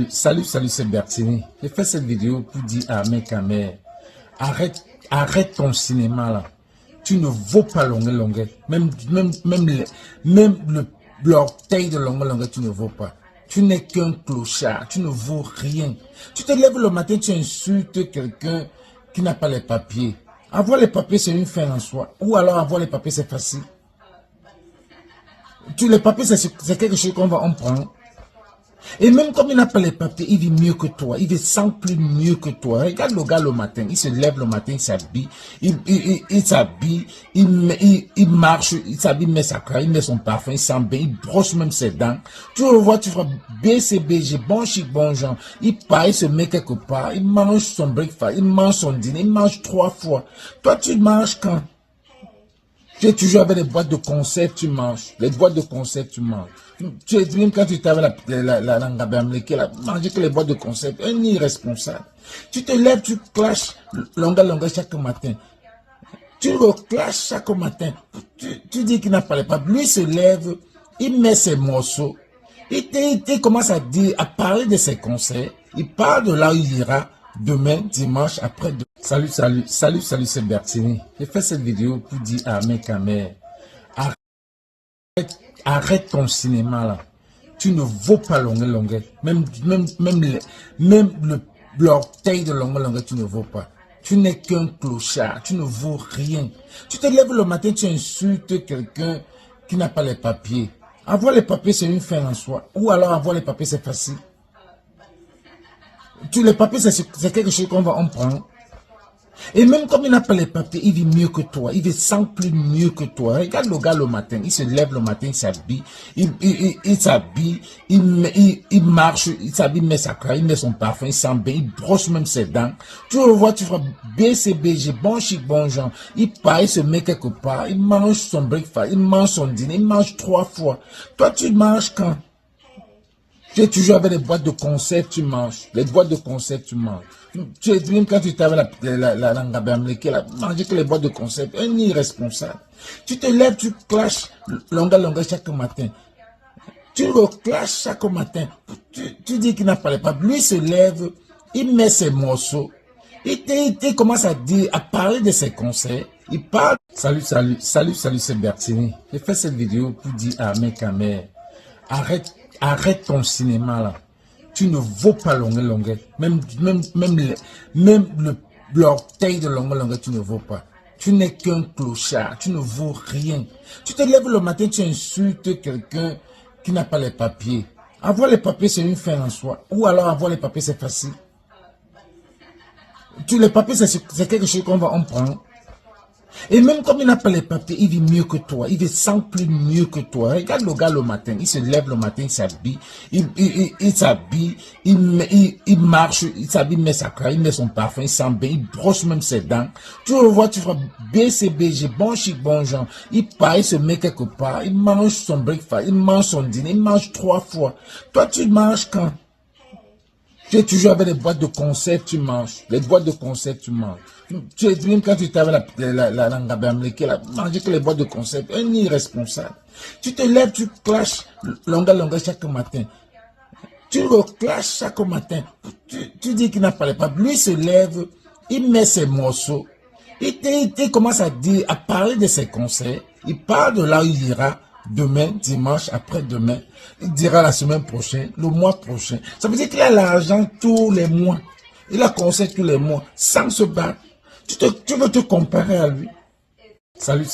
Salut, c'est Bertini. J'ai fait cette vidéo pour dire à mes caméras, arrête ton cinéma là. Tu ne vaux pas longueur. Même l'orteil de longueur, tu ne vaux pas. Tu n'es qu'un clochard, tu ne vaux rien. Tu te lèves le matin, tu insultes quelqu'un qui n'a pas les papiers. Avoir les papiers, c'est une fin en soi. Ou alors avoir les papiers, c'est facile. Les papiers, c'est quelque chose qu'on prend. Et même comme il n'a pas les papiers, il vit mieux que toi. Il vit 100 plus mieux que toi. Regarde le gars le matin. Il se lève le matin, il s'habille. Il s'habille. Il marche. Il s'habille, il met sa crème, il met son parfum, il sent bien. Il brosse même ses dents. Tu le vois, tu feras BCBG, bon chic, bon genre. Il part, il se met quelque part. Il mange son breakfast. Il mange son dîner. Il mange 3 fois. Toi, tu manges quand? Tu es toujours avec les boîtes de conserve, tu manges. Les boîtes de conserve, tu manges. Tu es même quand tu étais avec la langue américaine, manger que les boîtes de conserve. Un irresponsable. Tu te lèves, tu clashes longueur chaque matin. Tu le clashes chaque matin. Tu dis qu'il n'a pas les papiers. Lui se lève, il met ses morceaux. Il commence à parler de ses concerts. Il parle de là où il ira demain, dimanche, après-demain. Salut, c'est Bertini. J'ai fait cette vidéo pour dire à mes caméras, arrête ton cinéma là. Tu ne vaux pas longueur. Même l'orteil de longueur, tu ne vaux pas. Tu n'es qu'un clochard, tu ne vaux rien. Tu te lèves le matin, tu insultes quelqu'un qui n'a pas les papiers. Avoir les papiers, c'est une fin en soi. Ou alors avoir les papiers, c'est facile. Les papiers, c'est quelque chose qu'on prend. Et même comme il n'a pas les papiers, il vit mieux que toi. Il vit 100 plus mieux que toi. Regarde le gars le matin. Il se lève le matin, il s'habille. Il s'habille. Il marche. Il s'habille, il met sa crème, il met son parfum, il sent bien. Il brosse même ses dents. Tu le vois, tu feras BCBG, bon chic, bon genre. Il part, il se met quelque part. Il mange son breakfast. Il mange son dîner. Il mange 3 fois. Toi, tu manges quand? Tu es toujours avec les boîtes de conserve, tu manges. Les boîtes de conserve, tu manges. Tu es même quand tu étais avec la langue américaine, manger que les boîtes de conserve. Un irresponsable. Tu te lèves, tu clashes longueur chaque matin. Tu le clashes chaque matin. Tu dis qu'il n'a pas les papiers. Lui se lève, il met ses morceaux. Il commence à parler de ses concerts. Il parle. Salut, c'est Bertini. J'ai fait cette vidéo pour dire à mes caméras, arrête ton cinéma là. Tu ne vaux pas longueur. Même l'orteil de longueur, tu ne vaux pas. Tu n'es qu'un clochard, tu ne vaux rien. Tu te lèves le matin, tu insultes quelqu'un qui n'a pas les papiers. Avoir les papiers, c'est une fin en soi. Ou alors avoir les papiers, c'est facile. Les papiers, c'est quelque chose qu'on prend. Et même comme il n'a pas les papiers, il vit mieux que toi. Il vit 100 plus mieux que toi. Regarde le gars le matin. Il se lève le matin, il s'habille. Il s'habille. Il marche. Il s'habille, il met sa crème, il met son parfum, il sent bien. Il brosse même ses dents. Tu le vois, tu feras BCBG, bon chic, bon genre. Il part, il se met quelque part. Il mange son breakfast. Il mange son dîner. Il mange 3 fois. Toi, tu manges quand? Tu es toujours avec les boîtes de conserve, tu manges. Les boîtes de conserve, tu manges. Tu es même quand tu étais avec la langue américaine, manger que les boîtes de conserve. Un irresponsable. Tu te lèves, tu clashes longueur chaque matin. Tu le clashes chaque matin. Tu dis qu'il n'a pas les papiers. Lui se lève, il met ses morceaux. Il commence à parler de ses concerts. Il parle de là où il ira demain, dimanche, après-demain. Il dira la semaine prochaine, le mois prochain. Ça veut dire qu'il a l'argent tous les mois. Il a concert tous les mois, sans se battre. Tu veux te comparer à lui. Salut,